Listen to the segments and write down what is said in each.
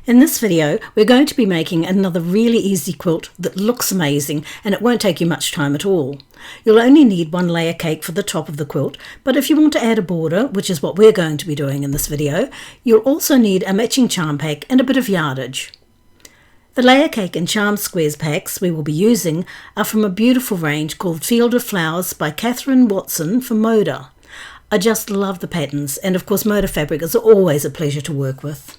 In this video, we're going to be making another really easy quilt that looks amazing, and it won't take you much time at all. You'll only need one layer cake for the top of the quilt, but if you want to add a border, which is what we're going to be doing in this video, you'll also need a matching charm pack and a bit of yardage. The layer cake and charm squares packs we will be using are from a beautiful range called Field of Flowers by Catherine Watson from Moda. I just love the patterns, and of course Moda fabric is always a pleasure to work with.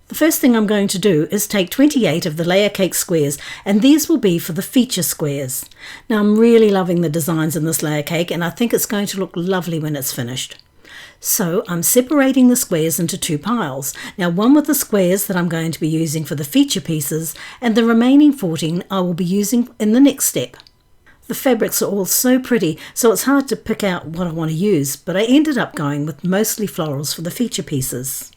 The first thing I'm going to do is take 28 of the layer cake squares, and these will be for the feature squares. Now I'm really loving the designs in this layer cake, and I think it's going to look lovely when it's finished. So I'm separating the squares into two piles. Now one with the squares that I'm going to be using for the feature pieces, and the remaining 14 I will be using in the next step. The fabrics are all so pretty, so it's hard to pick out what I want to use, but I ended up going with mostly florals for the feature pieces.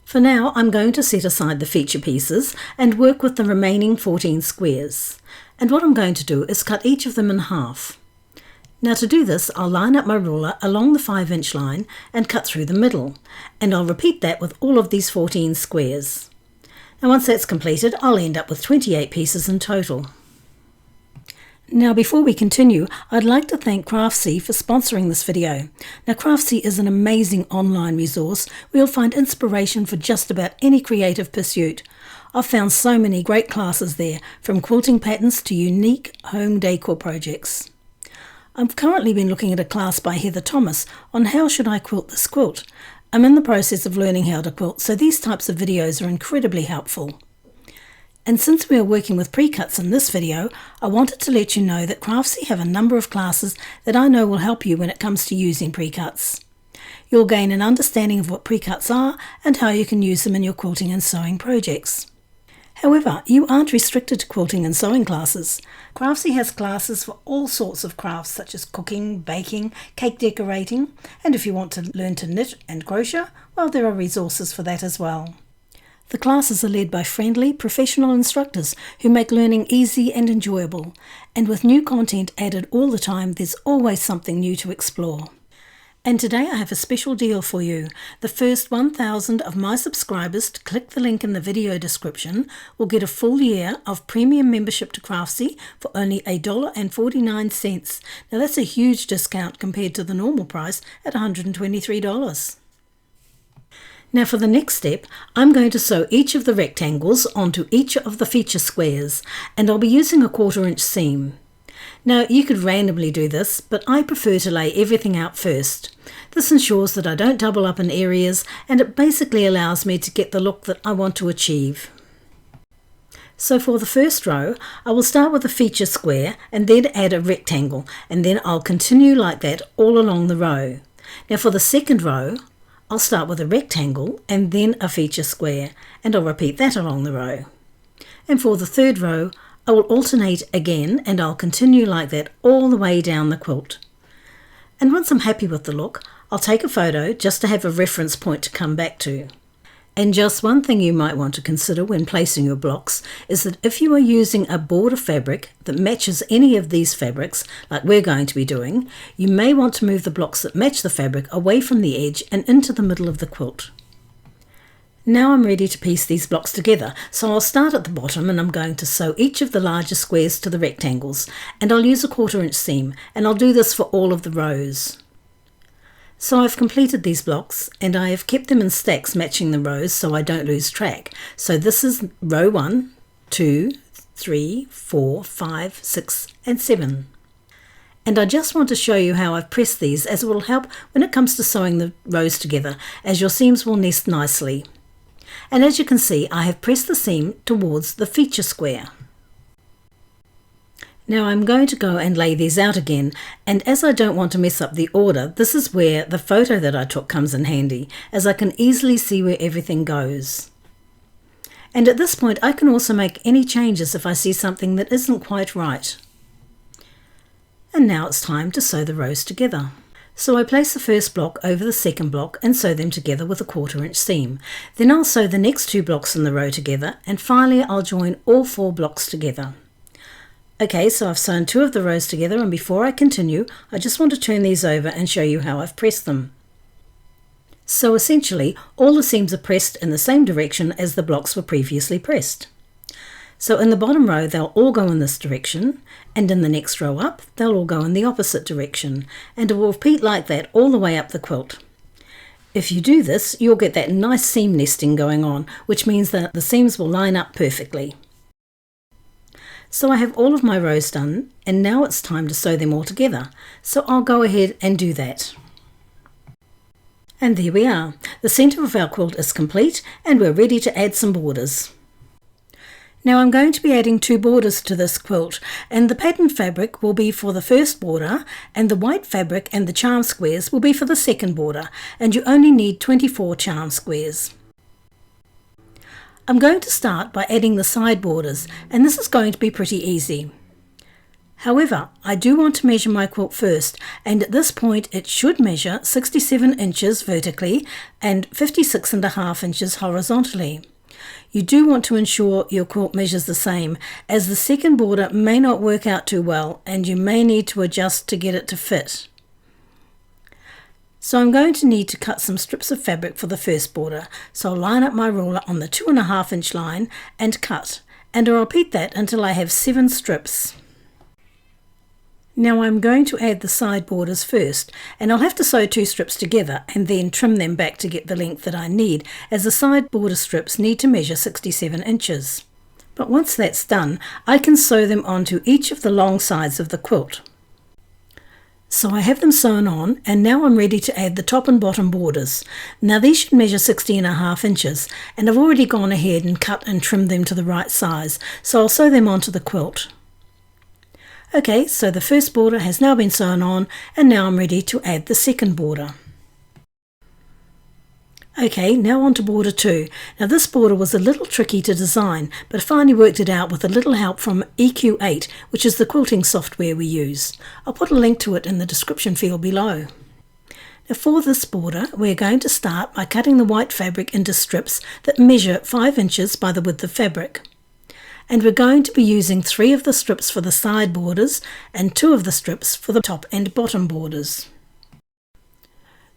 For now, I'm going to set aside the feature pieces and work with the remaining 14 squares. And what I'm going to do is cut each of them in half. Now to do this, I'll line up my ruler along the 5-inch line and cut through the middle. And I'll repeat that with all of these 14 squares. Now once that's completed, I'll end up with 28 pieces in total. Now before we continue, I'd like to thank Craftsy for sponsoring this video. Now Craftsy is an amazing online resource where you'll find inspiration for just about any creative pursuit. I've found so many great classes there, from quilting patterns to unique home decor projects. I've currently been looking at a class by Heather Thomas on how should I quilt this quilt. I'm in the process of learning how to quilt, so these types of videos are incredibly helpful. And since we are working with pre-cuts in this video, I wanted to let you know that Craftsy have a number of classes that I know will help you when it comes to using pre-cuts. You'll gain an understanding of what pre-cuts are and how you can use them in your quilting and sewing projects. However, you aren't restricted to quilting and sewing classes. Craftsy has classes for all sorts of crafts such as cooking, baking, cake decorating, and if you want to learn to knit and crochet, well, there are resources for that as well. The classes are led by friendly, professional instructors who make learning easy and enjoyable, and with new content added all the time, there's always something new to explore. And today I have a special deal for you. The first 1,000 of my subscribers to click the link in the video description will get a full year of premium membership to Craftsy for only $1.49. Now that's a huge discount compared to the normal price at $123. Now for the next step, I'm going to sew each of the rectangles onto each of the feature squares, and I'll be using a 1/4 inch seam. Now you could randomly do this, but I prefer to lay everything out first. This ensures that I don't double up in areas, and it basically allows me to get the look that I want to achieve. So for the first row, I will start with a feature square and then add a rectangle, and then I'll continue like that all along the row. Now for the second row, I'll start with a rectangle and then a feature square, and I'll repeat that along the row. And for the third row, I will alternate again, and I'll continue like that all the way down the quilt. And once I'm happy with the look, I'll take a photo just to have a reference point to come back to. And just one thing you might want to consider when placing your blocks is that if you are using a border fabric that matches any of these fabrics, like we're going to be doing, you may want to move the blocks that match the fabric away from the edge and into the middle of the quilt. Now I'm ready to piece these blocks together, so I'll start at the bottom and I'm going to sew each of the larger squares to the rectangles, and I'll use a 1/4 inch seam, and I'll do this for all of the rows. So I've completed these blocks, and I have kept them in stacks matching the rows so I don't lose track. So this is row 1, 2, 3, 4, 5, 6 and 7. And I just want to show you how I've pressed these, as it will help when it comes to sewing the rows together, as your seams will nest nicely. And as you can see, I have pressed the seam towards the feature square. Now I'm going to go and lay these out again, and as I don't want to mess up the order, this is where the photo that I took comes in handy, as I can easily see where everything goes. And at this point I can also make any changes if I see something that isn't quite right. And now it's time to sew the rows together. So I place the first block over the second block and sew them together with a 1/4 inch seam. Then I'll sew the next 2 blocks in the row together, and finally I'll join all 4 blocks together. Okay, so I've sewn 2 of the rows together, and before I continue, I just want to turn these over and show you how I've pressed them. So essentially, all the seams are pressed in the same direction as the blocks were previously pressed. So in the bottom row, they'll all go in this direction, and in the next row up, they'll all go in the opposite direction, and it will repeat like that all the way up the quilt. If you do this, you'll get that nice seam nesting going on, which means that the seams will line up perfectly. So I have all of my rows done, and now it's time to sew them all together. So I'll go ahead and do that. And there we are. The centre of our quilt is complete, and we're ready to add some borders. Now I'm going to be adding 2 borders to this quilt, and the pattern fabric will be for the first border, and the white fabric and the charm squares will be for the second border, and you only need 24 charm squares. I'm going to start by adding the side borders, and this is going to be pretty easy. However, I do want to measure my quilt first, and at this point it should measure 67 inches vertically and 56.5 inches horizontally. You do want to ensure your quilt measures the same, as the second border may not work out too well and you may need to adjust to get it to fit. So I'm going to need to cut some strips of fabric for the first border, so I'll line up my ruler on the 2.5 inch line and cut, and I'll repeat that until I have 7 strips. Now I'm going to add the side borders first, and I'll have to sew 2 strips together and then trim them back to get the length that I need, as the side border strips need to measure 67 inches. But once that's done, I can sew them onto each of the long sides of the quilt. So I have them sewn on, and now I'm ready to add the top and bottom borders. Now these should measure 60.5 inches, and I've already gone ahead and cut and trimmed them to the right size, so I'll sew them onto the quilt. Okay, so the first border has now been sewn on, and now I'm ready to add the second border. Okay, now on to border 2. Now this border was a little tricky to design, but I finally worked it out with a little help from EQ8, which is the quilting software we use. I'll put a link to it in the description field below. Now for this border, we're going to start by cutting the white fabric into strips that measure 5 inches by the width of fabric. And we're going to be using 3 of the strips for the side borders and 2 of the strips for the top and bottom borders.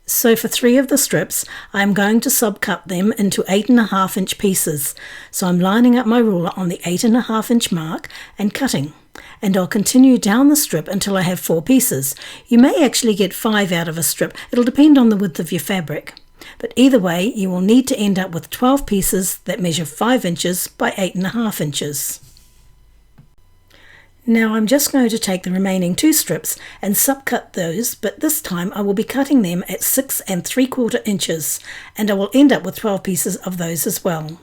So for 3 of the strips, I'm going to subcut them into 8.5 inch pieces. So I'm lining up my ruler on the 8.5 inch mark and cutting. And I'll continue down the strip until I have 4 pieces. You may actually get 5 out of a strip. It'll depend on the width of your fabric. But either way, you will need to end up with 12 pieces that measure 5 inches by 8.5 inches. Now I'm just going to take the remaining 2 strips and subcut those, but this time I will be cutting them at 6 3/4 inches, and I will end up with 12 pieces of those as well.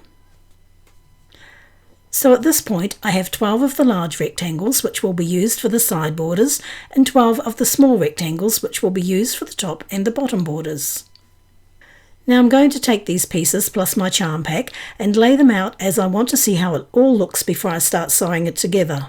So at this point I have 12 of the large rectangles which will be used for the side borders, and 12 of the small rectangles which will be used for the top and the bottom borders. Now I'm going to take these pieces plus my charm pack and lay them out, as I want to see how it all looks before I start sewing it together.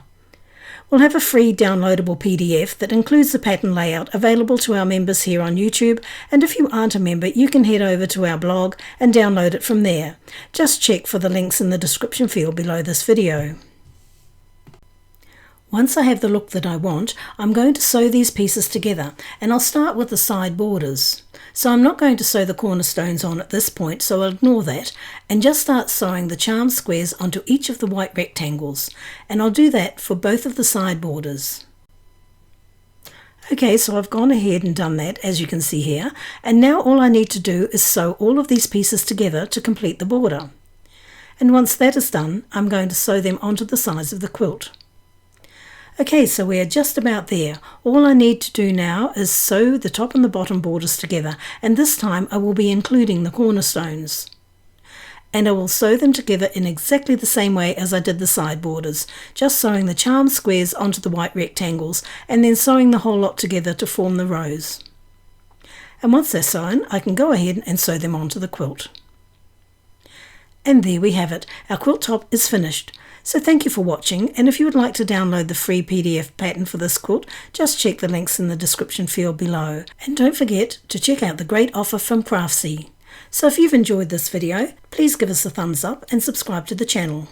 We'll have a free downloadable PDF that includes the pattern layout available to our members here on YouTube, and if you aren't a member you can head over to our blog and download it from there. Just check for the links in the description field below this video. Once I have the look that I want, I'm going to sew these pieces together, and I'll start with the side borders. So I'm not going to sew the cornerstones on at this point, so I'll ignore that and just start sewing the charm squares onto each of the white rectangles, and I'll do that for both of the side borders. Okay, so I've gone ahead and done that, as you can see here, and now all I need to do is sew all of these pieces together to complete the border. And once that is done, I'm going to sew them onto the sides of the quilt. Okay, so we're just about there. All I need to do now is sew the top and the bottom borders together, and this time I will be including the cornerstones. And I will sew them together in exactly the same way as I did the side borders, just sewing the charm squares onto the white rectangles and then sewing the whole lot together to form the rows. And once they're sewn, I can go ahead and sew them onto the quilt. And there we have it. Our quilt top is finished. So thank you for watching, and if you would like to download the free PDF pattern for this quilt, just check the links in the description field below. And don't forget to check out the great offer from Craftsy. So if you've enjoyed this video, please give us a thumbs up and subscribe to the channel.